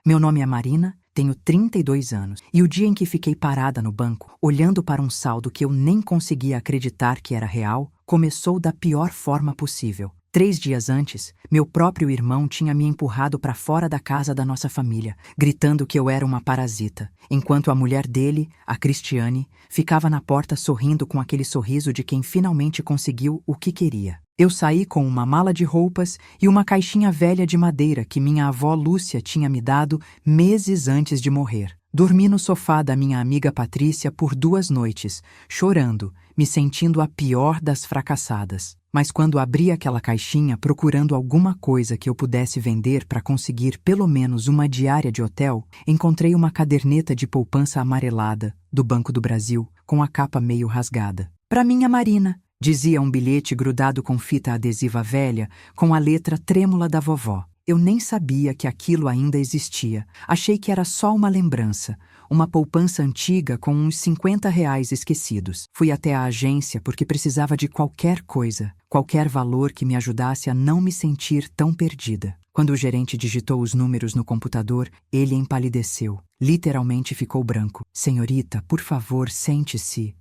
Meu nome é Marina, tenho 32 anos, e o dia em que fiquei parada no banco, olhando para um saldo que eu nem conseguia acreditar que era real, começou da pior forma possível. 3 dias antes, meu próprio irmão tinha me empurrado para fora da casa da nossa família, gritando que eu era uma parasita, enquanto a mulher dele, a Cristiane, ficava na porta sorrindo com aquele sorriso de quem finalmente conseguiu o que queria. Eu saí com uma mala de roupas e uma caixinha velha de madeira que minha avó Lúcia tinha me dado meses antes de morrer. Dormi no sofá da minha amiga Patrícia por 2 noites, chorando, me sentindo a pior das fracassadas. Mas quando abri aquela caixinha procurando alguma coisa que eu pudesse vender para conseguir pelo menos uma diária de hotel, encontrei uma caderneta de poupança amarelada, do Banco do Brasil, com a capa meio rasgada. Para minha Marina, dizia um bilhete grudado com fita adesiva velha, com a letra trêmula da vovó. Eu nem sabia que aquilo ainda existia. Achei que era só uma lembrança, uma poupança antiga com uns R$ 50 esquecidos. Fui até a agência porque precisava de qualquer coisa, qualquer valor que me ajudasse a não me sentir tão perdida. Quando o gerente digitou os números no computador, ele empalideceu. Literalmente ficou branco. Senhorita, por favor, sente-se.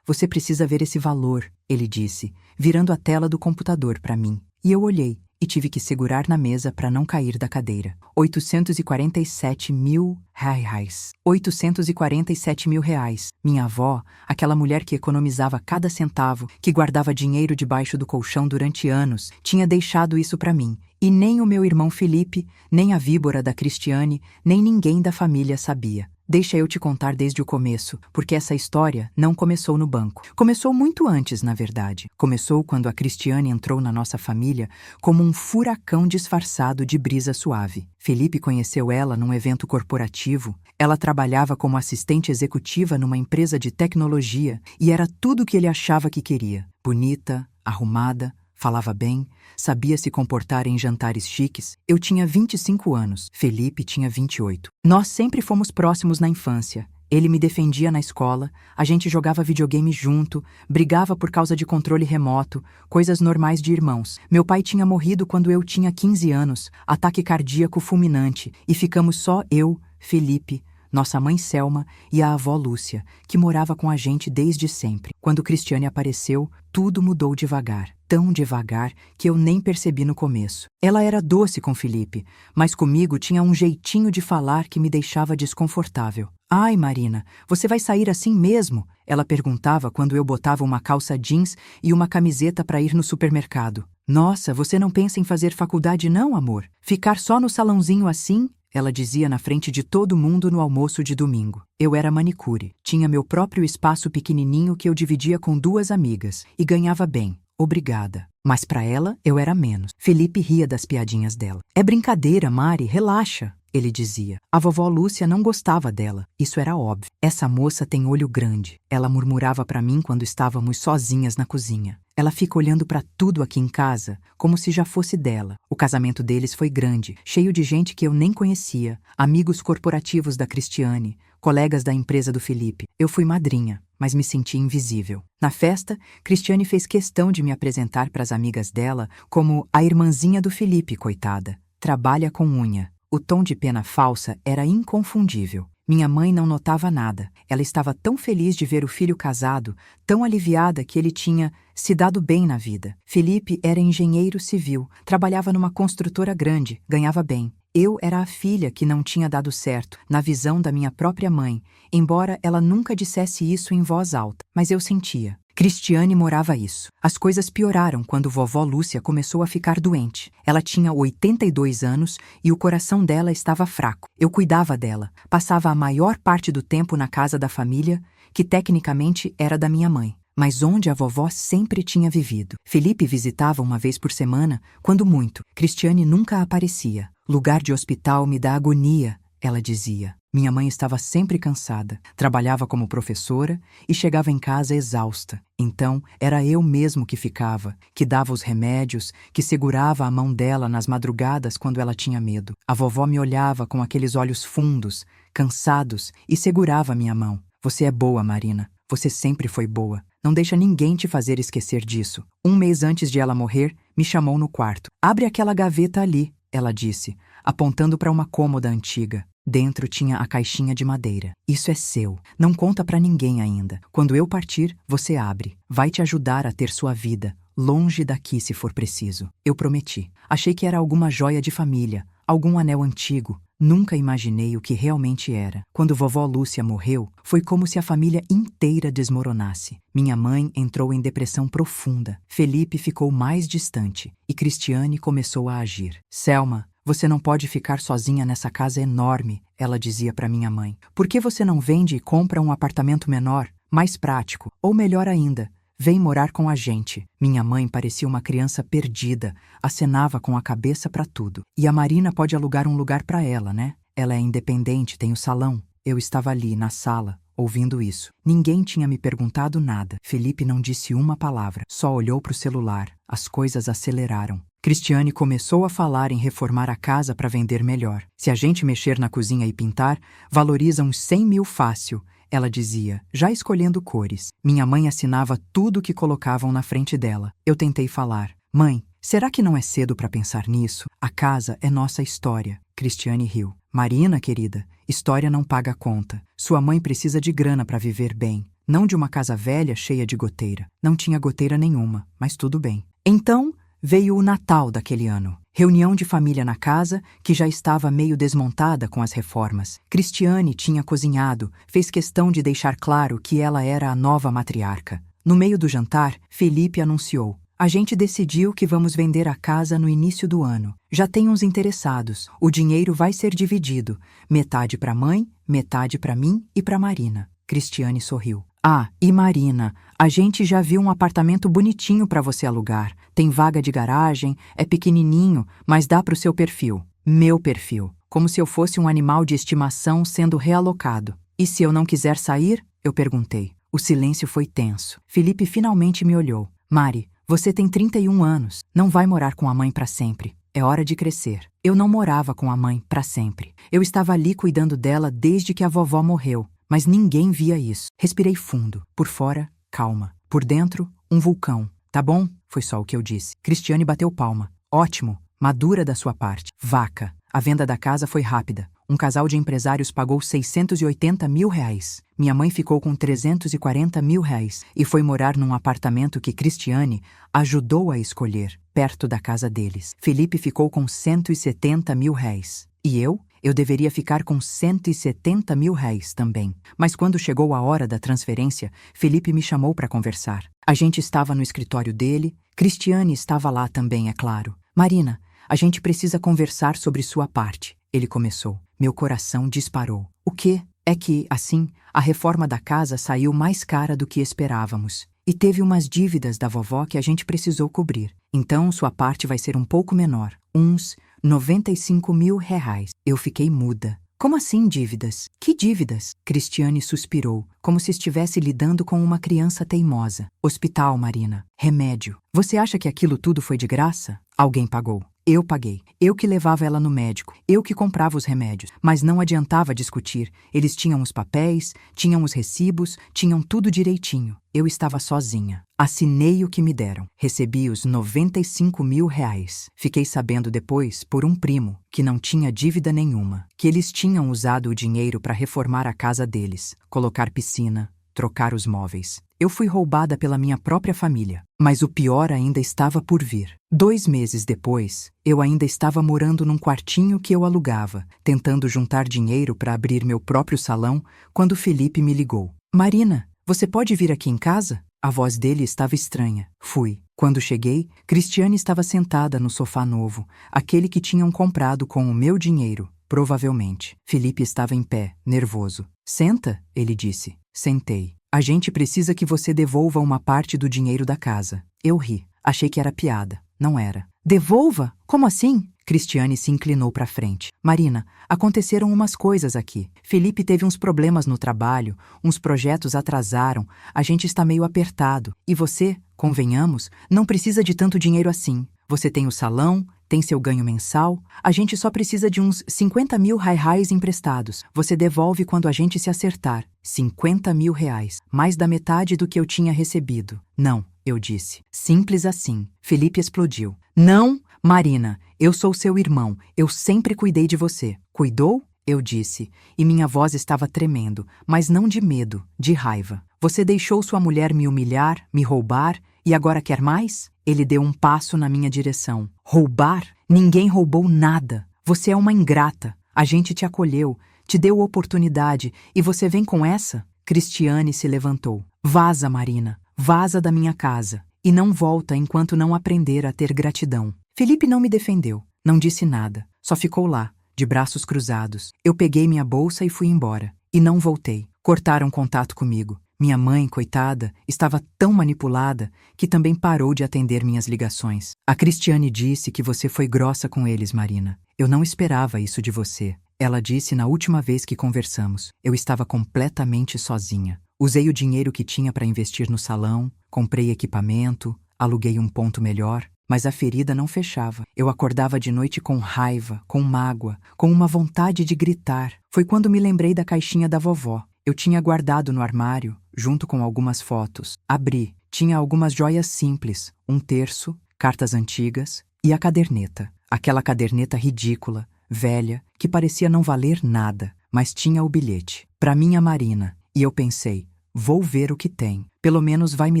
Você precisa ver esse valor, ele disse, virando a tela do computador para mim. E eu olhei. E tive que segurar na mesa para não cair da cadeira. 847 mil reais. 847 mil reais. Minha avó, aquela mulher que economizava cada centavo, que guardava dinheiro debaixo do colchão durante anos, tinha deixado isso para mim. E nem o meu irmão Felipe, nem a víbora da Cristiane, nem ninguém da família sabia. Deixa eu te contar desde o começo, porque essa história não começou no banco. Começou muito antes, na verdade. Começou quando a Cristiane entrou na nossa família como um furacão disfarçado de brisa suave. Felipe conheceu ela num evento corporativo. Ela trabalhava como assistente executiva numa empresa de tecnologia e era tudo o que ele achava que queria. Bonita, arrumada, falava bem, sabia se comportar em jantares chiques. Eu tinha 25 anos, Felipe tinha 28. Nós sempre fomos próximos na infância. Ele me defendia na escola, a gente jogava videogame junto, brigava por causa de controle remoto, coisas normais de irmãos. Meu pai tinha morrido quando eu tinha 15 anos, ataque cardíaco fulminante, e ficamos só eu, Felipe, nossa mãe Selma e a avó Lúcia, que morava com a gente desde sempre. Quando Cristiane apareceu, tudo mudou devagar. Tão devagar que eu nem percebi no começo. Ela era doce com Felipe, mas comigo tinha um jeitinho de falar que me deixava desconfortável. Ai, Marina, você vai sair assim mesmo? Ela perguntava quando eu botava uma calça jeans e uma camiseta para ir no supermercado. Nossa, você não pensa em fazer faculdade não, amor? Ficar só no salãozinho assim? Ela dizia na frente de todo mundo no almoço de domingo. Eu era manicure, tinha meu próprio espaço pequenininho que eu dividia com 2 amigas e ganhava bem. Obrigada. Mas para ela, eu era menos. Felipe ria das piadinhas dela. É brincadeira, Mari, relaxa, ele dizia. A vovó Lúcia não gostava dela, isso era óbvio. Essa moça tem olho grande, ela murmurava para mim quando estávamos sozinhas na cozinha. Ela fica olhando para tudo aqui em casa, como se já fosse dela. O casamento deles foi grande, cheio de gente que eu nem conhecia, amigos corporativos da Cristiane, colegas da empresa do Felipe. Eu fui madrinha, mas me senti invisível. Na festa, Cristiane fez questão de me apresentar para as amigas dela como a irmãzinha do Felipe, coitada. Trabalha com unha. O tom de pena falsa era inconfundível. Minha mãe não notava nada. Ela estava tão feliz de ver o filho casado, tão aliviada que ele tinha se dado bem na vida. Felipe era engenheiro civil, trabalhava numa construtora grande, ganhava bem. Eu era a filha que não tinha dado certo, na visão da minha própria mãe, embora ela nunca dissesse isso em voz alta, mas eu sentia. Cristiane morava isso. As coisas pioraram quando vovó Lúcia começou a ficar doente. Ela tinha 82 anos e o coração dela estava fraco. Eu cuidava dela, passava a maior parte do tempo na casa da família, que tecnicamente era da minha mãe, mas onde a vovó sempre tinha vivido. Felipe visitava uma vez por semana, quando muito. Cristiane nunca aparecia. Lugar de hospital me dá agonia, ela dizia. Minha mãe estava sempre cansada, trabalhava como professora e chegava em casa exausta. Então, era eu mesmo que ficava, que dava os remédios, que segurava a mão dela nas madrugadas quando ela tinha medo. A vovó me olhava com aqueles olhos fundos, cansados, e segurava minha mão. Você é boa, Marina. Você sempre foi boa. Não deixa ninguém te fazer esquecer disso. 1 mês antes de ela morrer, me chamou no quarto. Abre aquela gaveta ali, ela disse. apontando para uma cômoda antiga. Dentro tinha a caixinha de madeira. Isso é seu. Não conta para ninguém ainda. Quando eu partir, você abre. Vai te ajudar a ter sua vida, longe daqui se for preciso. Eu prometi. Achei que era alguma joia de família, algum anel antigo. Nunca imaginei o que realmente era. Quando vovó Lúcia morreu, foi como se a família inteira desmoronasse. Minha mãe entrou em depressão profunda. Felipe ficou mais distante e Cristiane começou a agir. Selma, você não pode ficar sozinha nessa casa enorme, ela dizia para minha mãe. Por que você não vende e compra um apartamento menor, mais prático? Ou melhor ainda, vem morar com a gente. Minha mãe parecia uma criança perdida, acenava com a cabeça para tudo. E a Marina pode alugar um lugar para ela, né? Ela é independente, tem o salão. Eu estava ali, na sala, ouvindo isso. Ninguém tinha me perguntado nada. Felipe não disse uma palavra, só olhou para o celular. As coisas aceleraram. Cristiane começou a falar em reformar a casa para vender melhor. Se a gente mexer na cozinha e pintar, valoriza uns 100 mil fácil, ela dizia, já escolhendo cores. Minha mãe assinava tudo que colocavam na frente dela. Eu tentei falar. Mãe, será que não é cedo para pensar nisso? A casa é nossa história. Cristiane riu. Marina, querida, história não paga a conta. Sua mãe precisa de grana para viver bem. Não de uma casa velha cheia de goteira. Não tinha goteira nenhuma, mas tudo bem. Então, veio o Natal daquele ano. Reunião de família na casa, que já estava meio desmontada com as reformas. Cristiane tinha cozinhado, fez questão de deixar claro que ela era a nova matriarca. No meio do jantar, Felipe anunciou: a gente decidiu que vamos vender a casa no início do ano. Já tem uns interessados. O dinheiro vai ser dividido. Metade para a mãe, metade para mim e para Marina. Cristiane sorriu. Ah, e Marina, a gente já viu um apartamento bonitinho para você alugar. Tem vaga de garagem, é pequenininho, mas dá para o seu perfil. Meu perfil. Como se eu fosse um animal de estimação sendo realocado. E se eu não quiser sair? Eu perguntei. O silêncio foi tenso. Felipe finalmente me olhou. Mari, você tem 31 anos. Não vai morar com a mãe para sempre. É hora de crescer. Eu não morava com a mãe para sempre. Eu estava ali cuidando dela desde que a vovó morreu. Mas ninguém via isso. Respirei fundo. Por fora, calma. Por dentro, um vulcão. Tá bom? Foi só o que eu disse. Cristiane bateu palma. Ótimo. Madura da sua parte. Vaca. A venda da casa foi rápida. Um casal de empresários pagou 680 mil reais. Minha mãe ficou com 340 mil reais e foi morar num apartamento que Cristiane ajudou a escolher, perto da casa deles. Felipe ficou com 170 mil reais. E eu? Eu deveria ficar com 170 mil reais também. Mas quando chegou a hora da transferência, Felipe me chamou para conversar. A gente estava no escritório dele, Cristiane estava lá também, é claro. Marina, a gente precisa conversar sobre sua parte. Ele começou. Meu coração disparou. O quê? É que, assim, a reforma da casa saiu mais cara do que esperávamos. E teve umas dívidas da vovó que a gente precisou cobrir. Então, sua parte vai ser um pouco menor. Uns 95 mil reais. Eu fiquei muda. Como assim dívidas? Que dívidas? Cristiane suspirou, como se estivesse lidando com uma criança teimosa. Hospital, Marina. Remédio. Você acha que aquilo tudo foi de graça? Alguém pagou. Eu paguei. Eu que levava ela no médico. Eu que comprava os remédios. Mas não adiantava discutir. Eles tinham os papéis, tinham os recibos, tinham tudo direitinho. Eu estava sozinha. Assinei o que me deram. Recebi os 95 mil reais. Fiquei sabendo depois, por um primo, que não tinha dívida nenhuma. Que eles tinham usado o dinheiro para reformar a casa deles. Colocar piscina, trocar os móveis. Eu fui roubada pela minha própria família. Mas o pior ainda estava por vir. 2 meses depois, eu ainda estava morando num quartinho que eu alugava, tentando juntar dinheiro para abrir meu próprio salão, quando Felipe me ligou. Marina, você pode vir aqui em casa? A voz dele estava estranha. Fui. Quando cheguei, Cristiane estava sentada no sofá novo, aquele que tinham comprado com o meu dinheiro, provavelmente. Felipe estava em pé, nervoso. Senta, ele disse. Sentei. A gente precisa que você devolva uma parte do dinheiro da casa. Eu ri. Achei que era piada. Não era. Devolva? Como assim? Cristiane se inclinou para frente. Marina, aconteceram umas coisas aqui. Felipe teve uns problemas no trabalho, uns projetos atrasaram, a gente está meio apertado. E você, convenhamos, não precisa de tanto dinheiro assim. Você tem o salão, tem seu ganho mensal, a gente só precisa de uns 50 mil reais emprestados. Você devolve quando a gente se acertar. 50 mil reais, mais da metade do que eu tinha recebido. Não, eu disse. Simples assim. Felipe explodiu. Não, Marina, eu sou seu irmão, eu sempre cuidei de você. Cuidou? Eu disse, e minha voz estava tremendo, mas não de medo, de raiva. Você deixou sua mulher me humilhar, me roubar, e agora quer mais? Ele deu um passo na minha direção. Roubar? Ninguém roubou nada. Você é uma ingrata. A gente te acolheu, te deu oportunidade, e você vem com essa? Cristiane se levantou. Vaza, Marina, vaza da minha casa, e não volta enquanto não aprender a ter gratidão. Felipe não me defendeu, não disse nada, só ficou lá, de braços cruzados. Eu peguei minha bolsa e fui embora, e não voltei. Cortaram contato comigo. Minha mãe, coitada, estava tão manipulada que também parou de atender minhas ligações. A Cristiane disse que você foi grossa com eles, Marina. Eu não esperava isso de você. Ela disse na última vez que conversamos. Eu estava completamente sozinha. Usei o dinheiro que tinha para investir no salão, comprei equipamento, aluguei um ponto melhor, mas a ferida não fechava. Eu acordava de noite com raiva, com mágoa, com uma vontade de gritar. Foi quando me lembrei da caixinha da vovó. Eu tinha guardado no armário, junto com algumas fotos. Abri, tinha algumas joias simples, um terço, cartas antigas e a caderneta. Aquela caderneta ridícula, velha, que parecia não valer nada, mas tinha o bilhete. Para minha Marina. E eu pensei, vou ver o que tem. Pelo menos vai me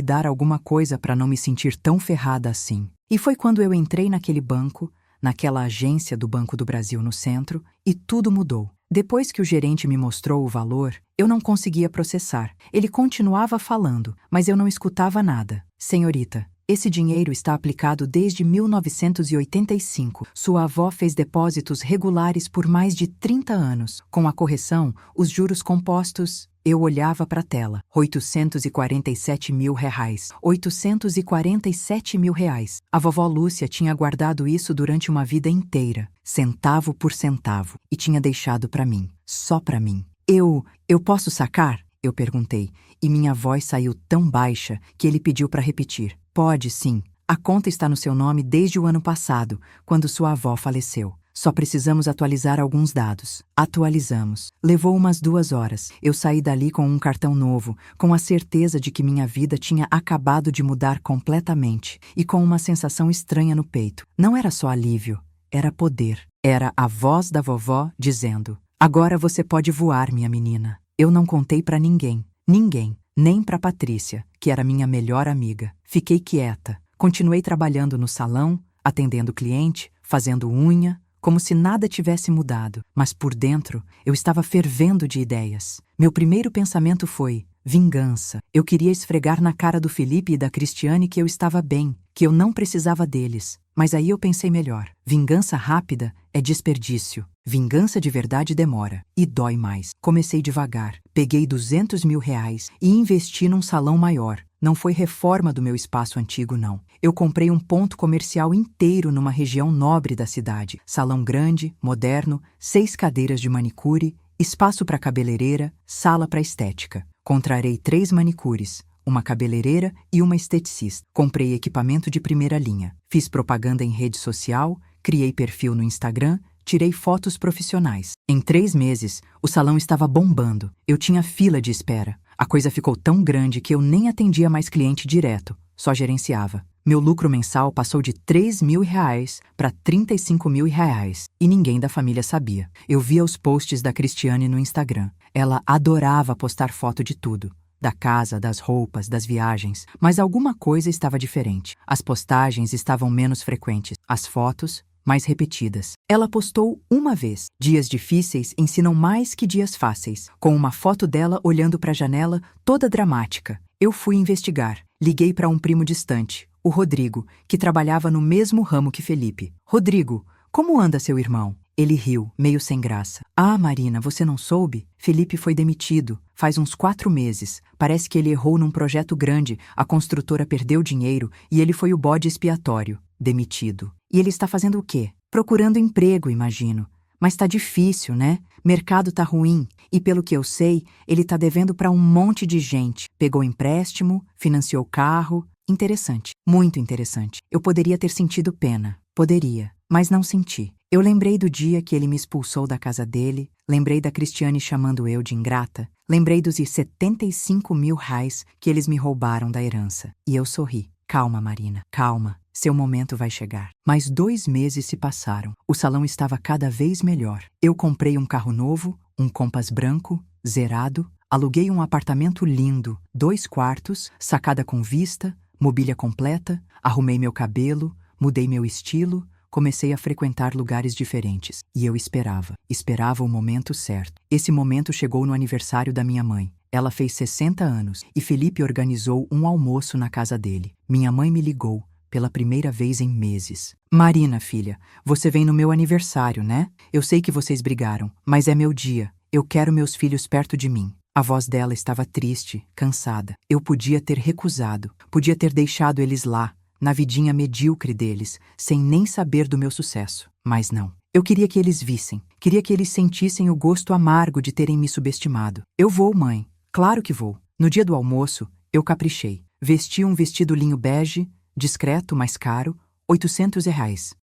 dar alguma coisa para não me sentir tão ferrada assim. E foi quando eu entrei naquele banco, naquela agência do Banco do Brasil no centro, e tudo mudou. Depois que o gerente me mostrou o valor, eu não conseguia processar. Ele continuava falando, mas eu não escutava nada. Senhorita, esse dinheiro está aplicado desde 1985. Sua avó fez depósitos regulares por mais de 30 anos. Com a correção, os juros compostos... Eu olhava para a tela. 847 mil reais. 847 mil reais. A vovó Lúcia tinha guardado isso durante uma vida inteira, centavo por centavo, e tinha deixado para mim, só para mim. Eu posso sacar? Eu perguntei, e minha voz saiu tão baixa que ele pediu para repetir. Pode, sim. A conta está no seu nome desde o ano passado, quando sua avó faleceu. Só precisamos atualizar alguns dados. Atualizamos. Levou umas 2 horas. Eu saí dali com um cartão novo, com a certeza de que minha vida tinha acabado de mudar completamente, e com uma sensação estranha no peito. Não era só alívio, era poder. Era a voz da vovó dizendo: agora você pode voar, minha menina. Eu não contei para ninguém. Ninguém. Nem para Patrícia, que era minha melhor amiga. Fiquei quieta. Continuei trabalhando no salão, atendendo cliente, fazendo unha, como se nada tivesse mudado, mas por dentro eu estava fervendo de ideias. Meu primeiro pensamento foi vingança. Eu queria esfregar na cara do Felipe e da Cristiane que eu estava bem, que eu não precisava deles. Mas aí eu pensei melhor. Vingança rápida é desperdício. Vingança de verdade demora e dói mais. Comecei devagar. Peguei 200 mil reais e investi num salão maior. Não foi reforma do meu espaço antigo, não. Eu comprei um ponto comercial inteiro numa região nobre da cidade. Salão grande, moderno, 6 cadeiras de manicure, espaço para cabeleireira, sala para estética. Contrarei 3 manicures, uma cabeleireira e uma esteticista. Comprei equipamento de primeira linha. Fiz propaganda em rede social, criei perfil no Instagram, tirei fotos profissionais. Em 3 meses, o salão estava bombando. Eu tinha fila de espera. A coisa ficou tão grande que eu nem atendia mais cliente direto, só gerenciava. Meu lucro mensal passou de 3 mil reais para 35 mil reais e ninguém da família sabia. Eu via os posts da Cristiane no Instagram. Ela adorava postar foto de tudo. Da casa, das roupas, das viagens. Mas alguma coisa estava diferente. As postagens estavam menos frequentes. As fotos, mais repetidas. Ela postou uma vez. Dias difíceis ensinam mais que dias fáceis. Com uma foto dela olhando para a janela, toda dramática. Eu fui investigar. Liguei para um primo distante, o Rodrigo, que trabalhava no mesmo ramo que Felipe. Rodrigo, como anda seu irmão? Ele riu, meio sem graça. Ah, Marina, você não soube? Felipe foi demitido. Faz uns 4 meses. Parece que ele errou num projeto grande, a construtora perdeu dinheiro e ele foi o bode expiatório. Demitido. E ele está fazendo o quê? Procurando emprego, imagino. Mas tá difícil, né? Mercado tá ruim. E pelo que eu sei, ele tá devendo para um monte de gente. Pegou empréstimo, financiou carro. Interessante. Muito interessante. Eu poderia ter sentido pena. Poderia. Mas não senti. Eu lembrei do dia que ele me expulsou da casa dele. Lembrei da Cristiane chamando eu de ingrata. Lembrei dos 75 mil reais que eles me roubaram da herança. E eu sorri. Calma, Marina. Calma. seu momento vai chegar. Mais 2 meses se passaram. O salão estava cada vez melhor. Eu comprei um carro novo, um Compass branco, zerado, aluguei um apartamento lindo, 2 quartos, sacada com vista, mobília completa, arrumei meu cabelo, mudei meu estilo, comecei a frequentar lugares diferentes. E eu esperava o momento certo. Esse momento chegou no aniversário da minha mãe. Ela fez 60 anos e Felipe organizou um almoço na casa dele. Minha mãe me ligou, pela primeira vez em meses. Marina, filha, você vem no meu aniversário, né? Eu sei que vocês brigaram, mas é meu dia. Eu quero meus filhos perto de mim. A voz dela estava triste, cansada. Eu podia ter recusado, podia ter deixado eles lá, na vidinha medíocre deles, sem nem saber do meu sucesso. Mas não. Eu queria que eles vissem, queria que eles sentissem o gosto amargo de terem me subestimado. Eu vou, mãe. Claro que vou. No dia do almoço, eu caprichei. Vesti um vestido linho bege, discreto, mas caro, R$ 800.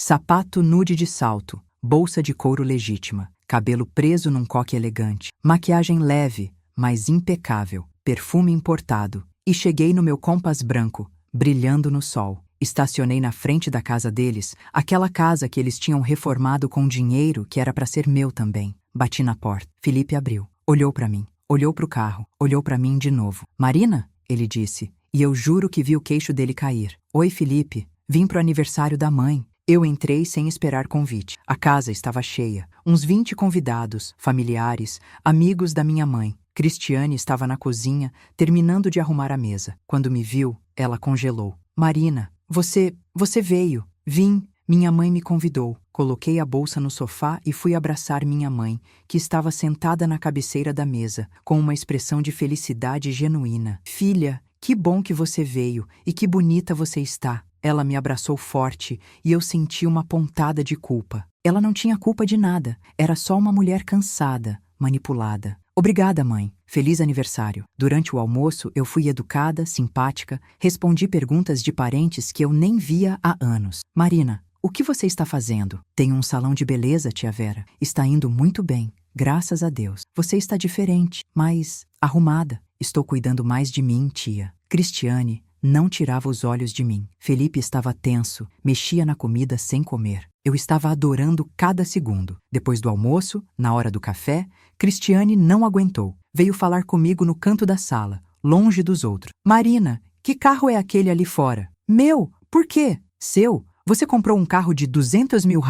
Sapato nude de salto, bolsa de couro legítima, cabelo preso num coque elegante, maquiagem leve, mas impecável, perfume importado. E cheguei no meu Compass branco, brilhando no sol. Estacionei na frente da casa deles, aquela casa que eles tinham reformado com dinheiro que era para ser meu também. Bati na porta. Felipe abriu. Olhou para mim. Olhou para o carro. Olhou para mim de novo. Marina? Ele disse. E eu juro que vi o queixo dele cair. Oi, Felipe. Vim pro aniversário da mãe. Eu entrei sem esperar convite. A casa estava cheia. Uns 20 convidados, familiares, amigos da minha mãe. Cristiane estava na cozinha, terminando de arrumar a mesa. Quando me viu, ela congelou. Marina, você veio. Vim. Minha mãe me convidou. Coloquei a bolsa no sofá e fui abraçar minha mãe, que estava sentada na cabeceira da mesa, com uma expressão de felicidade genuína. Filha, que bom que você veio e que bonita você está. Ela me abraçou forte e eu senti uma pontada de culpa. Ela não tinha culpa de nada. Era só uma mulher cansada, manipulada. Obrigada, mãe. Feliz aniversário. Durante o almoço, eu fui educada, simpática, respondi perguntas de parentes que eu nem via há anos. Marina, o que você está fazendo? Tenho um salão de beleza, tia Vera. Está indo muito bem, graças a Deus. Você está diferente, mas arrumada. Estou cuidando mais de mim, tia. Cristiane não tirava os olhos de mim. Felipe estava tenso, mexia na comida sem comer. Eu estava adorando cada segundo. Depois do almoço, na hora do café, Cristiane não aguentou. Veio falar comigo no canto da sala, longe dos outros. Marina, que carro é aquele ali fora? Meu, por quê? Seu? Você comprou um carro de R$ 200 mil?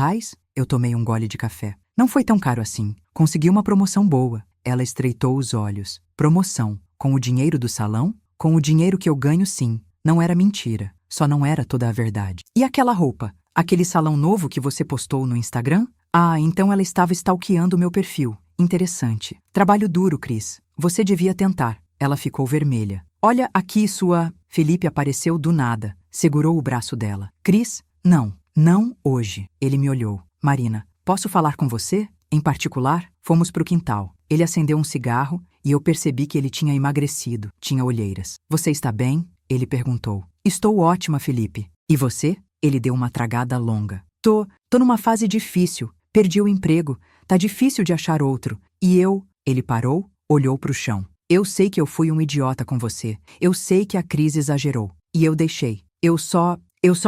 Eu tomei um gole de café. Não foi tão caro assim. Consegui uma promoção boa. Ela estreitou os olhos. Promoção. Com o dinheiro do salão? Com o dinheiro que eu ganho, sim. Não era mentira. Só não era toda a verdade. E aquela roupa? Aquele salão novo que você postou no Instagram? Ah, então ela estava stalkeando o meu perfil. Interessante. Trabalho duro, Cris. Você devia tentar. Ela ficou vermelha. Olha aqui sua... Felipe apareceu do nada. Segurou o braço dela. Cris? Não. Não hoje. Ele me olhou. Marina, posso falar com você? Em particular, fomos pro quintal. Ele acendeu um cigarro e eu percebi que ele tinha emagrecido. Tinha olheiras. Você está bem? Ele perguntou. Estou ótima, Felipe. E você? Ele deu uma tragada longa. Tô numa fase difícil. Perdi o emprego. Tá difícil de achar outro. E eu... Ele parou, olhou pro chão. Eu sei que eu fui um idiota com você. Eu sei que a Cris exagerou. E eu deixei. Eu só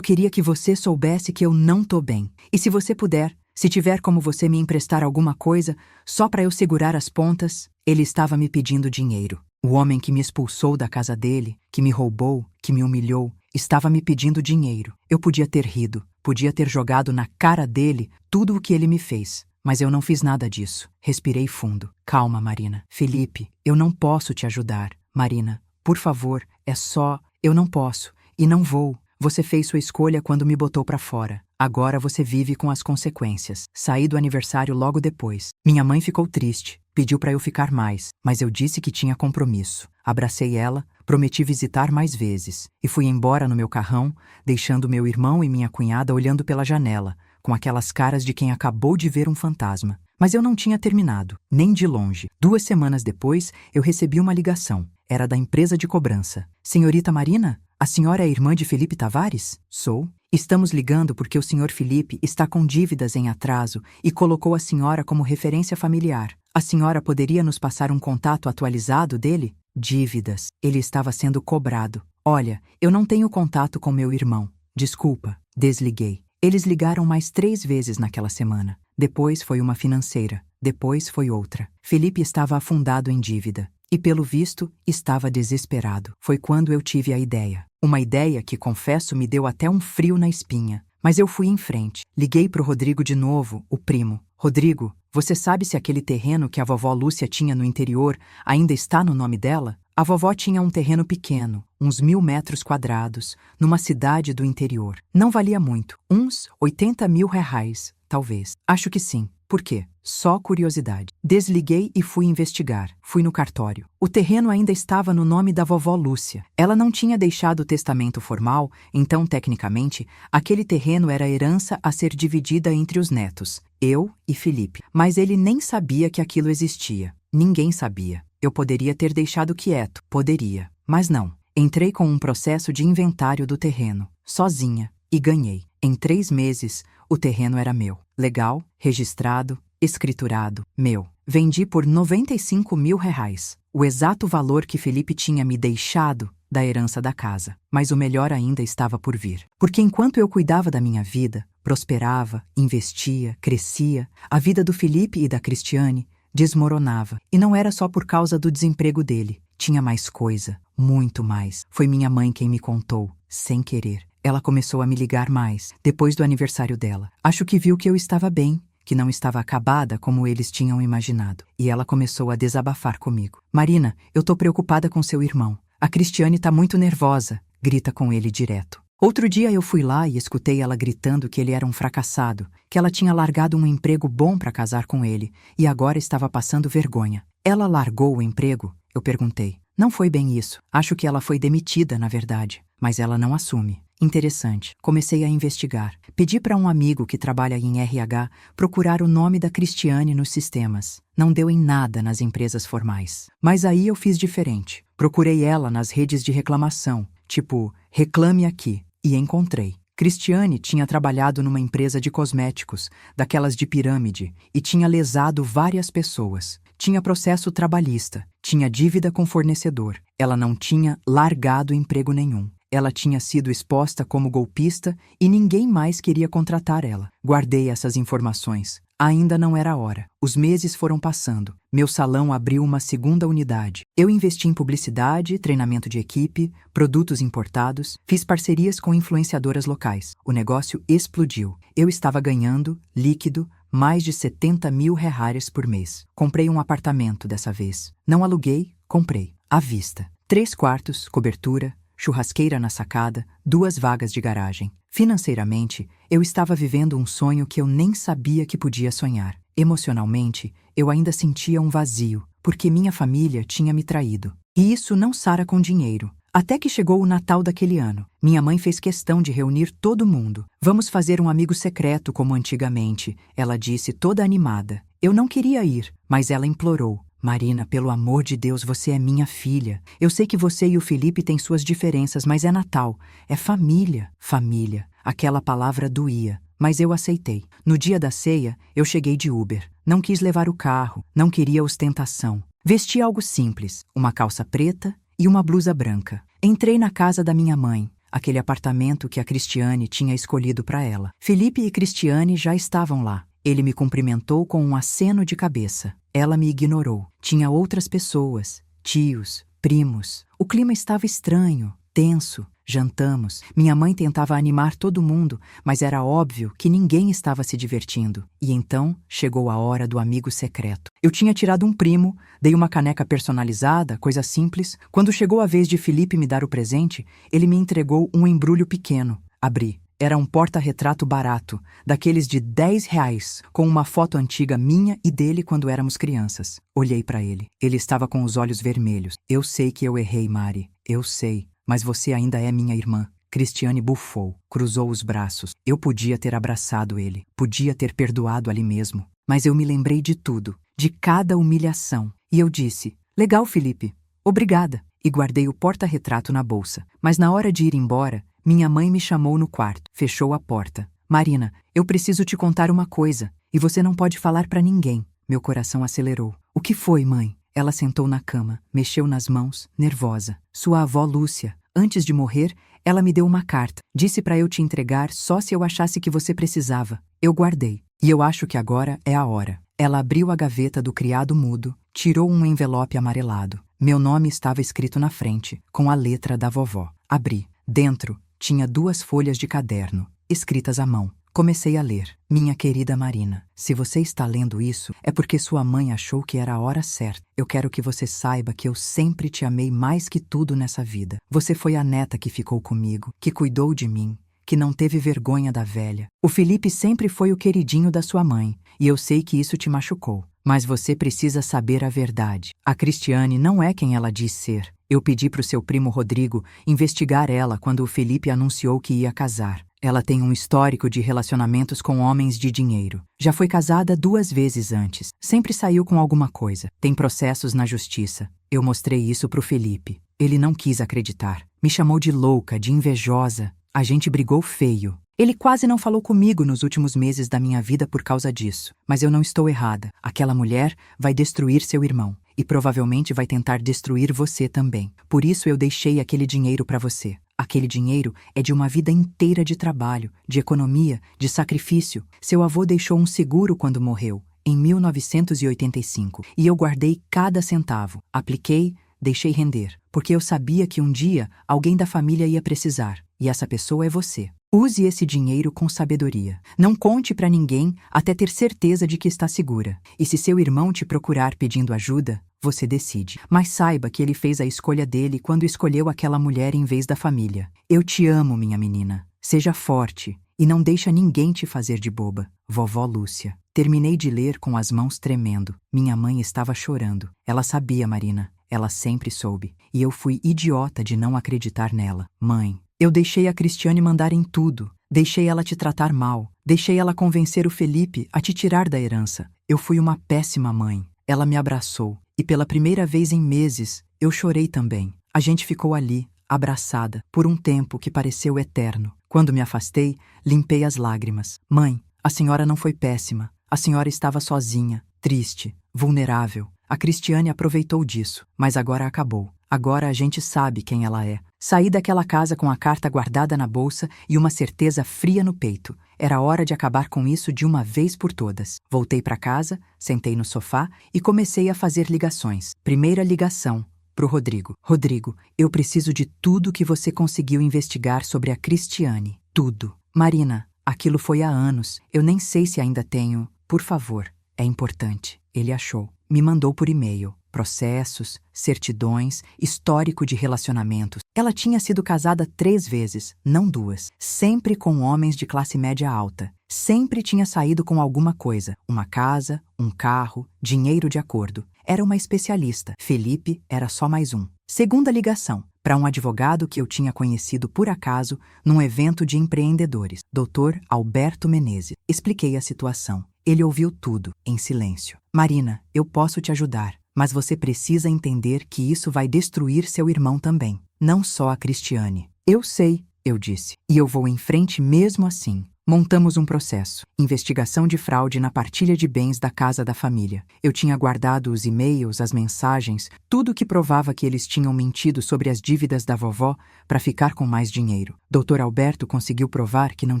queria que você soubesse que eu não tô bem. E se você puder, se tiver como você me emprestar alguma coisa, só para eu segurar as pontas... Ele estava me pedindo dinheiro. O homem que me expulsou da casa dele, que me roubou, que me humilhou, estava me pedindo dinheiro. Eu podia ter rido, podia ter jogado na cara dele tudo o que ele me fez. Mas eu não fiz nada disso. Respirei fundo. Calma, Marina. Felipe, eu não posso te ajudar. Marina, por favor, é só... Eu não posso. E não vou. Você fez sua escolha quando me botou pra fora. Agora você vive com as consequências. Saí do aniversário logo depois. Minha mãe ficou triste. Pediu pra eu ficar mais. Mas eu disse que tinha compromisso. Abracei ela, prometi visitar mais vezes. E fui embora no meu carrão, deixando meu irmão e minha cunhada olhando pela janela, com aquelas caras de quem acabou de ver um fantasma. Mas eu não tinha terminado, nem de longe. 2 semanas depois, eu recebi uma ligação. Era da empresa de cobrança. Senhorita Marina, a senhora é irmã de Felipe Tavares? Sou. Estamos ligando porque o senhor Felipe está com dívidas em atraso e colocou a senhora como referência familiar. A senhora poderia nos passar um contato atualizado dele? Dívidas. Ele estava sendo cobrado. Olha, eu não tenho contato com meu irmão. Desculpa, desliguei. Eles ligaram mais 3 vezes naquela semana. Depois foi uma financeira. Depois foi outra. Felipe estava afundado em dívida. E, pelo visto, estava desesperado. Foi quando eu tive a ideia. Uma ideia que, confesso, me deu até um frio na espinha. Mas eu fui em frente. Liguei pro Rodrigo de novo, o primo. Rodrigo, você sabe se aquele terreno que a vovó Lúcia tinha no interior ainda está no nome dela? A vovó tinha um terreno pequeno, uns 1.000 metros quadrados, numa cidade do interior. Não valia muito, uns 80 mil reais, talvez. Acho que sim. Por quê? Só curiosidade. Desliguei e fui investigar. Fui no cartório. O terreno ainda estava no nome da vovó Lúcia. Ela não tinha deixado o testamento formal, então, tecnicamente, aquele terreno era herança a ser dividida entre os netos, eu e Felipe. Mas ele nem sabia que aquilo existia. Ninguém sabia. Eu poderia ter deixado quieto, poderia, mas não. Entrei com um processo de inventário do terreno, sozinha, e ganhei. Em 3 meses, o terreno era meu. Legal, registrado, escriturado, meu. Vendi por 95 mil reais, o exato valor que Felipe tinha me deixado da herança da casa. Mas o melhor ainda estava por vir. Porque enquanto eu cuidava da minha vida, prosperava, investia, crescia, a vida do Felipe e da Cristiane desmoronava. E não era só por causa do desemprego dele. Tinha mais coisa, muito mais. Foi minha mãe quem me contou, sem querer. Ela começou a me ligar mais, depois do aniversário dela. Acho que viu que eu estava bem, que não estava acabada como eles tinham imaginado. E ela começou a desabafar comigo. Marina, eu tô preocupada com seu irmão. A Cristiane tá muito nervosa, grita com ele direto. Outro dia eu fui lá e escutei ela gritando que ele era um fracassado, que ela tinha largado um emprego bom para casar com ele e agora estava passando vergonha. Ela largou o emprego? Eu perguntei. Não foi bem isso. Acho que ela foi demitida, na verdade, mas ela não assume. Interessante. Comecei a investigar. Pedi para um amigo que trabalha em RH procurar o nome da Cristiane nos sistemas. Não deu em nada nas empresas formais. Mas aí eu fiz diferente. Procurei ela nas redes de reclamação, tipo, reclame aqui. E encontrei. Cristiane tinha trabalhado numa empresa de cosméticos, daquelas de pirâmide, e tinha lesado várias pessoas. Tinha processo trabalhista, tinha dívida com fornecedor. Ela não tinha largado emprego nenhum. Ela tinha sido exposta como golpista e ninguém mais queria contratar ela. Guardei essas informações. Ainda não era a hora. Os meses foram passando. Meu salão abriu uma segunda unidade. Eu investi em publicidade, treinamento de equipe, produtos importados, fiz parcerias com influenciadoras locais. O negócio explodiu. Eu estava ganhando, líquido, mais de 70 mil reais por mês. Comprei um apartamento dessa vez. Não aluguei, comprei. À vista. 3 quartos, cobertura, churrasqueira na sacada, 2 vagas de garagem. Financeiramente, eu estava vivendo um sonho que eu nem sabia que podia sonhar. Emocionalmente, eu ainda sentia um vazio, porque minha família tinha me traído. E isso não sara com dinheiro. Até que chegou o Natal daquele ano. Minha mãe fez questão de reunir todo mundo. Vamos fazer um amigo secreto como antigamente, ela disse toda animada. Eu não queria ir, mas ela implorou. Marina, pelo amor de Deus, você é minha filha. Eu sei que você e o Felipe têm suas diferenças, mas é Natal. É família. Família. Aquela palavra doía, mas eu aceitei. No dia da ceia, eu cheguei de Uber. Não quis levar o carro, não queria ostentação. Vesti algo simples, uma calça preta e uma blusa branca. Entrei na casa da minha mãe, aquele apartamento que a Cristiane tinha escolhido para ela. Felipe e Cristiane já estavam lá. Ele me cumprimentou com um aceno de cabeça. Ela me ignorou. Tinha outras pessoas, tios, primos. O clima estava estranho, tenso. Jantamos. Minha mãe tentava animar todo mundo, mas era óbvio que ninguém estava se divertindo. E então chegou a hora do amigo secreto. Eu tinha tirado um primo, dei uma caneca personalizada, coisa simples. Quando chegou a vez de Felipe me dar o presente, ele me entregou um embrulho pequeno. Abri. Era um porta-retrato barato, daqueles de 10 reais, com uma foto antiga minha e dele quando éramos crianças. Olhei para ele. Ele estava com os olhos vermelhos. Eu sei que eu errei, Mari. Eu sei. Mas você ainda é minha irmã. Cristiane bufou, cruzou os braços. Eu podia ter abraçado ele. Podia ter perdoado ali mesmo. Mas eu me lembrei de tudo, de cada humilhação. E eu disse, legal, Felipe. Obrigada. E guardei o porta-retrato na bolsa. Mas na hora de ir embora, minha mãe me chamou no quarto, fechou a porta. Marina, eu preciso te contar uma coisa, e você não pode falar para ninguém. Meu coração acelerou. O que foi, mãe? Ela sentou na cama, mexeu nas mãos, nervosa. Sua avó Lúcia, antes de morrer, Ela me deu uma carta. Disse para eu te entregar só se eu achasse que você precisava. Eu guardei. E eu acho que agora é a hora. Ela abriu a gaveta do criado mudo, tirou um envelope amarelado. Meu nome estava escrito na frente, com a letra da vovó. Abri. Dentro, tinha 2 folhas de caderno, escritas à mão. Comecei a ler. Minha querida Marina, se você está lendo isso, é porque sua mãe achou que era a hora certa. Eu quero que você saiba que eu sempre te amei mais que tudo nessa vida. Você foi a neta que ficou comigo, que cuidou de mim, que não teve vergonha da velha. O Felipe sempre foi o queridinho da sua mãe, e eu sei que isso te machucou. Mas você precisa saber a verdade. A Cristiane não é quem ela diz ser. Eu pedi para o seu primo Rodrigo investigar ela quando o Felipe anunciou que ia casar. Ela tem um histórico de relacionamentos com homens de dinheiro. Já foi casada 2 vezes antes. Sempre saiu com alguma coisa. Tem processos na justiça. Eu mostrei isso pro Felipe. Ele não quis acreditar. Me chamou de louca, de invejosa. A gente brigou feio. Ele quase não falou comigo nos últimos meses da minha vida por causa disso. Mas eu não estou errada. Aquela mulher vai destruir seu irmão. E provavelmente vai tentar destruir você também. Por isso eu deixei aquele dinheiro para você. Aquele dinheiro é de uma vida inteira de trabalho, de economia, de sacrifício. Seu avô deixou um seguro quando morreu, em 1985, e eu guardei cada centavo. Apliquei, deixei render, porque eu sabia que um dia alguém da família ia precisar, e essa pessoa é você. Use esse dinheiro com sabedoria. Não conte para ninguém até ter certeza de que está segura. E se seu irmão te procurar pedindo ajuda, você decide. Mas saiba que ele fez a escolha dele quando escolheu aquela mulher em vez da família. Eu te amo, minha menina. Seja forte e não deixa ninguém te fazer de boba. Vovó Lúcia. Terminei de ler com as mãos tremendo. Minha mãe estava chorando. Ela sabia, Marina. Ela sempre soube. E eu fui idiota de não acreditar nela. Mãe, eu deixei a Cristiane mandar em tudo. Deixei ela te tratar mal. Deixei ela convencer o Felipe a te tirar da herança. Eu fui uma péssima mãe. Ela me abraçou. E pela primeira vez em meses, eu chorei também. A gente ficou ali, abraçada, por um tempo que pareceu eterno. Quando me afastei, limpei as lágrimas. Mãe, a senhora não foi péssima. A senhora estava sozinha, triste, vulnerável. A Cristiane aproveitou disso, mas agora acabou. Agora a gente sabe quem ela é. Saí daquela casa com a carta guardada na bolsa e uma certeza fria no peito. Era hora de acabar com isso de uma vez por todas. Voltei para casa, sentei no sofá e comecei a fazer ligações. Primeira ligação, pro Rodrigo. Rodrigo, eu preciso de tudo que você conseguiu investigar sobre a Cristiane. Tudo. Marina, aquilo foi há anos. Eu nem sei se ainda tenho. Por favor, é importante. Ele achou. Me mandou por e-mail. Processos, certidões, histórico de relacionamentos. Ela tinha sido casada 3 vezes, não 2. Sempre com homens de classe média alta. Sempre tinha saído com alguma coisa. Uma casa, um carro, dinheiro de acordo. Era uma especialista. Felipe era só mais um. Segunda ligação, para um advogado que eu tinha conhecido por acaso num evento de empreendedores. Dr. Alberto Menezes. Expliquei a situação. Ele ouviu tudo, em silêncio. Marina, eu posso te ajudar. Mas você precisa entender que isso vai destruir seu irmão também, não só a Cristiane. Eu sei, eu disse, e eu vou em frente mesmo assim. Montamos um processo. Investigação de fraude na partilha de bens da casa da família. Eu tinha guardado os e-mails, as mensagens, tudo que provava que eles tinham mentido sobre as dívidas da vovó para ficar com mais dinheiro. Dr. Alberto conseguiu provar que não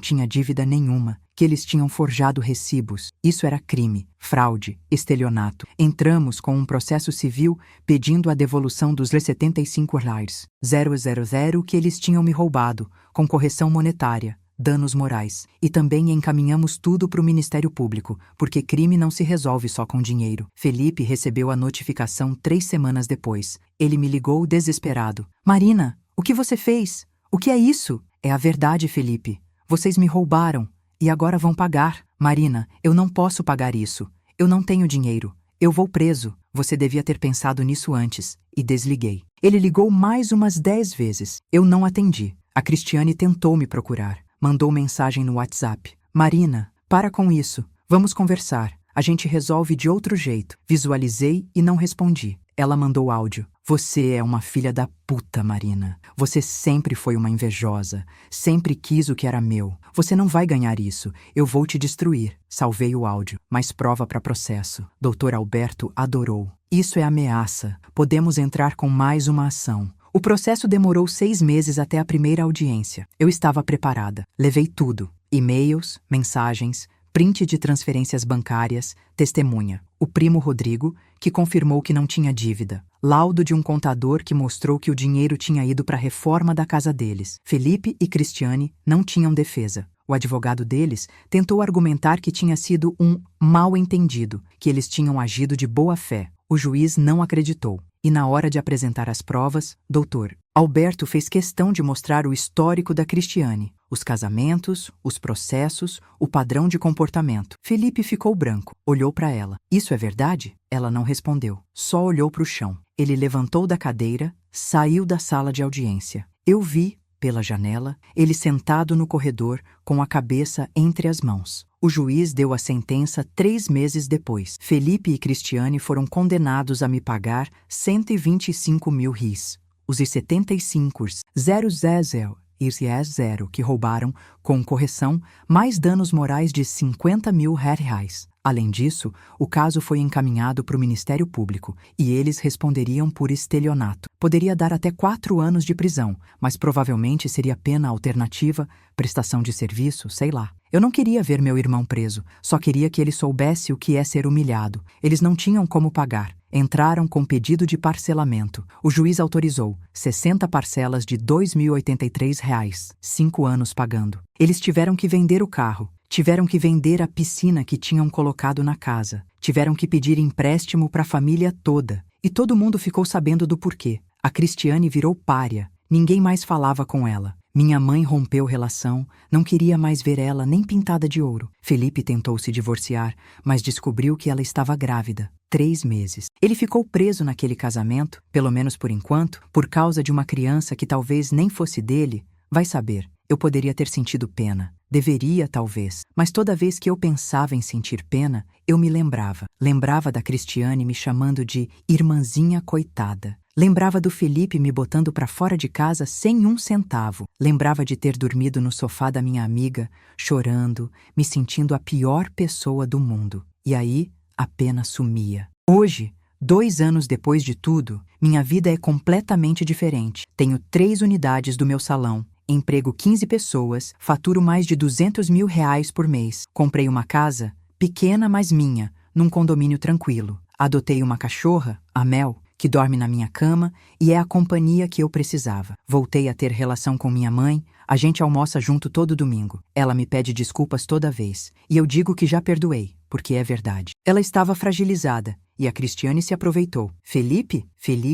tinha dívida nenhuma, que eles tinham forjado recibos. Isso era crime, fraude, estelionato. Entramos com um processo civil pedindo a devolução dos R$ 75,000 que eles tinham me roubado, com correção monetária. Danos morais. E também encaminhamos tudo para o Ministério Público, porque crime não se resolve só com dinheiro. Felipe recebeu a notificação 3 semanas depois. Ele me ligou desesperado. Marina, o que você fez? O que é isso? É a verdade, Felipe. Vocês me roubaram e agora vão pagar. Marina, eu não posso pagar isso. Eu não tenho dinheiro. Eu vou preso. Você devia ter pensado nisso antes. E desliguei. Ele ligou mais umas 10 vezes. Eu não atendi. A Cristiane tentou me procurar. Mandou mensagem no WhatsApp. Marina, para com isso. Vamos conversar. A gente resolve de outro jeito. Visualizei e não respondi. Ela mandou áudio. Você é uma filha da puta, Marina. Você sempre foi uma invejosa. Sempre quis o que era meu. Você não vai ganhar isso. Eu vou te destruir. Salvei o áudio. Mais prova para processo. Dr. Alberto adorou. Isso é ameaça. Podemos entrar com mais uma ação. O processo demorou 6 meses até a primeira audiência. Eu estava preparada. Levei tudo: e-mails, mensagens, print de transferências bancárias, testemunha. O primo Rodrigo, que confirmou que não tinha dívida. Laudo de um contador que mostrou que o dinheiro tinha ido para a reforma da casa deles. Felipe e Cristiane não tinham defesa. O advogado deles tentou argumentar que tinha sido um mal-entendido, que eles tinham agido de boa fé. O juiz não acreditou. E na hora de apresentar as provas, Dr. Alberto fez questão de mostrar o histórico da Cristiane, os casamentos, os processos, o padrão de comportamento. Felipe ficou branco, olhou para ela. Isso é verdade? Ela não respondeu, só olhou para o chão. Ele levantou da cadeira, saiu da sala de audiência. Eu vi, pela janela, ele sentado no corredor, com a cabeça entre as mãos. O juiz deu a sentença 3 meses depois. Felipe e Cristiane foram condenados a me pagar 125 mil ris. Os 75 000 e 0 que roubaram, com correção, mais danos morais de 50 mil reais. Além disso, o caso foi encaminhado para o Ministério Público e eles responderiam por estelionato. Poderia dar até 4 anos de prisão, mas provavelmente seria pena alternativa, prestação de serviço, sei lá. Eu não queria ver meu irmão preso, só queria que ele soubesse o que é ser humilhado. Eles não tinham como pagar. Entraram com pedido de parcelamento. O juiz autorizou 60 parcelas de R$ 2.083, 5 anos pagando. Eles tiveram que vender o carro. Tiveram que vender a piscina que tinham colocado na casa. Tiveram que pedir empréstimo para a família toda. E todo mundo ficou sabendo do porquê. A Cristiane virou pária. Ninguém mais falava com ela. Minha mãe rompeu relação, não queria mais ver ela nem pintada de ouro. Felipe tentou se divorciar, mas descobriu que ela estava grávida. 3 meses. Ele ficou preso naquele casamento, pelo menos por enquanto, por causa de uma criança que talvez nem fosse dele. Vai saber. Eu poderia ter sentido pena. Deveria, talvez. Mas toda vez que eu pensava em sentir pena, eu me lembrava. Lembrava da Cristiane me chamando de irmãzinha coitada. Lembrava do Felipe me botando para fora de casa sem 1 centavo. Lembrava de ter dormido no sofá da minha amiga, chorando, me sentindo a pior pessoa do mundo. E aí, a pena sumia. Hoje, 2 anos depois de tudo, minha vida é completamente diferente. Tenho 3 unidades do meu salão. Emprego 15 pessoas, faturo mais de 200 mil reais por mês. Comprei uma casa, pequena mas minha, num condomínio tranquilo. Adotei uma cachorra, a Mel, que dorme na minha cama e é a companhia que eu precisava. Voltei a ter relação com minha mãe, a gente almoça junto todo domingo. Ela me pede desculpas toda vez, e eu digo que já perdoei, porque é verdade. Ela estava fragilizada, e a Cristiane se aproveitou. Felipe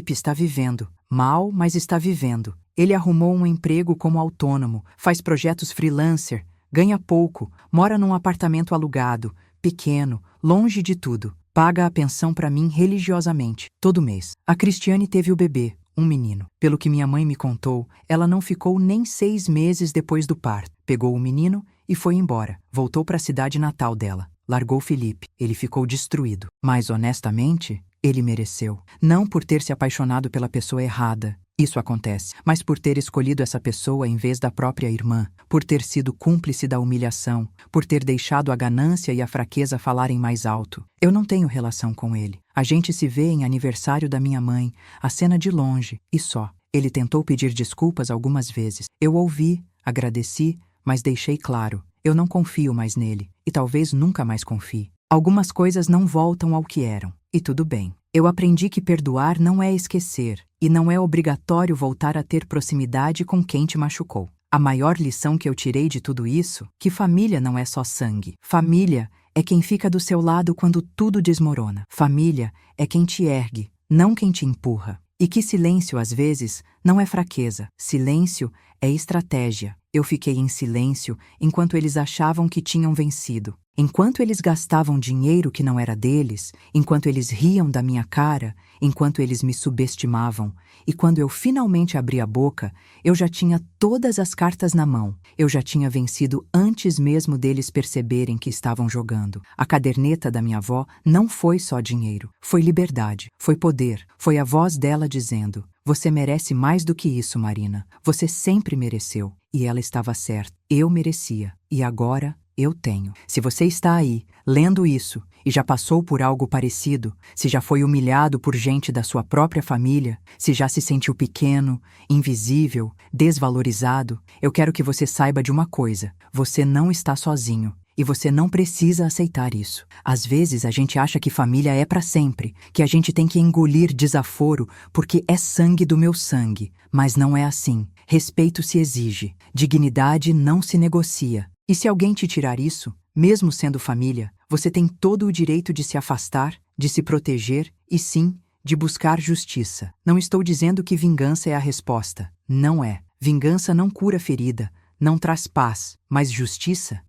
está vivendo. Mal, mas está vivendo. Ele arrumou um emprego como autônomo, faz projetos freelancer, ganha pouco, mora num apartamento alugado, pequeno, longe de tudo. Paga a pensão para mim religiosamente, todo mês. A Cristiane teve o bebê, um menino. Pelo que minha mãe me contou, ela não ficou nem 6 meses depois do parto. Pegou o menino e foi embora. Voltou para a cidade natal dela. Largou Felipe. Ele ficou destruído. Mas, honestamente, ele mereceu. Não por ter se apaixonado pela pessoa errada. Isso acontece, mas por ter escolhido essa pessoa em vez da própria irmã, por ter sido cúmplice da humilhação, por ter deixado a ganância e a fraqueza falarem mais alto. Eu não tenho relação com ele. A gente se vê em aniversário da minha mãe, a cena de longe, e só. Ele tentou pedir desculpas algumas vezes. Eu ouvi, agradeci, mas deixei claro, eu não confio mais nele, e talvez nunca mais confie. Algumas coisas não voltam ao que eram, e tudo bem. Eu aprendi que perdoar não é esquecer, e não é obrigatório voltar a ter proximidade com quem te machucou. A maior lição que eu tirei de tudo isso, que família não é só sangue. Família é quem fica do seu lado quando tudo desmorona. Família é quem te ergue, não quem te empurra. E que silêncio, às vezes, não é fraqueza. Silêncio é estratégia. Eu fiquei em silêncio enquanto eles achavam que tinham vencido. Enquanto eles gastavam dinheiro que não era deles, enquanto eles riam da minha cara, enquanto eles me subestimavam, e quando eu finalmente abri a boca, eu já tinha todas as cartas na mão. Eu já tinha vencido antes mesmo deles perceberem que estavam jogando. A caderneta da minha avó não foi só dinheiro, foi liberdade, foi poder, foi a voz dela dizendo: "Você merece mais do que isso, Marina. Você sempre mereceu." E ela estava certa. Eu merecia. E agora eu tenho. Se você está aí, lendo isso, e já passou por algo parecido, se já foi humilhado por gente da sua própria família, se já se sentiu pequeno, invisível, desvalorizado, eu quero que você saiba de uma coisa: você não está sozinho. E você não precisa aceitar isso. Às vezes a gente acha que família é para sempre, que a gente tem que engolir desaforo porque é sangue do meu sangue. Mas não é assim. Respeito se exige. Dignidade não se negocia. E se alguém te tirar isso, mesmo sendo família, você tem todo o direito de se afastar, de se proteger e sim, de buscar justiça. Não estou dizendo que vingança é a resposta. Não é. Vingança não cura ferida, não traz paz, mas justiça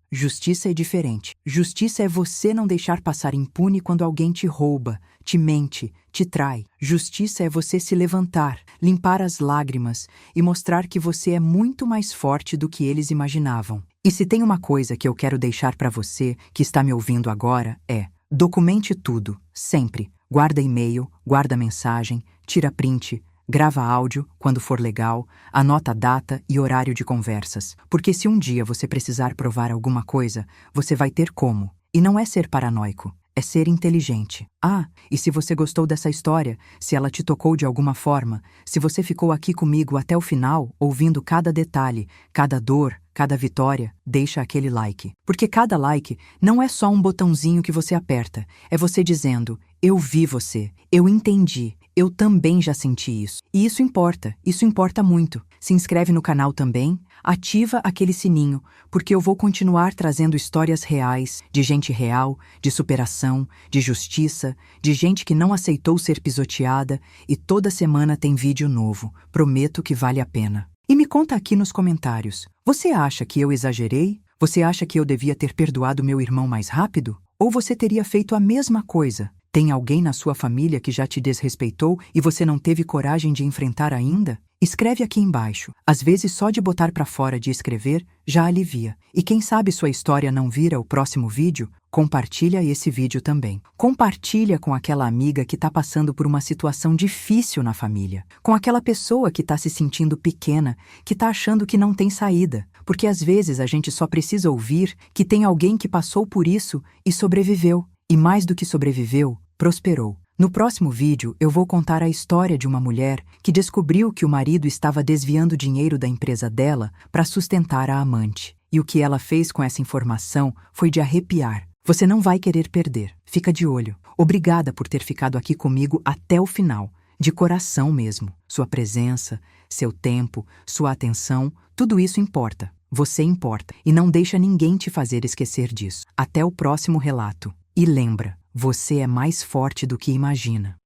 é diferente. Justiça é você não deixar passar impune quando alguém te rouba, te mente, te trai. Justiça é você se levantar, limpar as lágrimas e mostrar que você é muito mais forte do que eles imaginavam. E se tem uma coisa que eu quero deixar para você que está me ouvindo agora é: documente tudo, sempre. Guarda e-mail, guarda mensagem, tira print, grava áudio, quando for legal, anota a data e horário de conversas, porque se um dia você precisar provar alguma coisa, você vai ter como. E não é ser paranoico, é ser inteligente. Ah, e se você gostou dessa história, se ela te tocou de alguma forma, se você ficou aqui comigo até o final, ouvindo cada detalhe, cada dor, cada vitória, deixa aquele like. Porque cada like não é só um botãozinho que você aperta, é você dizendo: eu vi você, eu entendi, eu também já senti isso. E isso importa muito. Se inscreve no canal também, ativa aquele sininho, porque eu vou continuar trazendo histórias reais, de gente real, de superação, de justiça, de gente que não aceitou ser pisoteada, e toda semana tem vídeo novo. Prometo que vale a pena. E me conta aqui nos comentários, você acha que eu exagerei? Você acha que eu devia ter perdoado meu irmão mais rápido? Ou você teria feito a mesma coisa? Tem alguém na sua família que já te desrespeitou e você não teve coragem de enfrentar ainda? Escreve aqui embaixo. Às vezes só de botar pra fora de escrever já alivia. E quem sabe sua história não vira o próximo vídeo? Compartilha esse vídeo também. Compartilha com aquela amiga que tá passando por uma situação difícil na família. Com aquela pessoa que tá se sentindo pequena, que tá achando que não tem saída. Porque às vezes a gente só precisa ouvir que tem alguém que passou por isso e sobreviveu. E mais do que sobreviveu, prosperou. No próximo vídeo, eu vou contar a história de uma mulher que descobriu que o marido estava desviando dinheiro da empresa dela para sustentar a amante. E o que ela fez com essa informação foi de arrepiar. Você não vai querer perder. Fica de olho. Obrigada por ter ficado aqui comigo até o final. De coração mesmo. Sua presença, seu tempo, sua atenção, tudo isso importa. Você importa. E não deixa ninguém te fazer esquecer disso. Até o próximo relato. E lembra, você é mais forte do que imagina.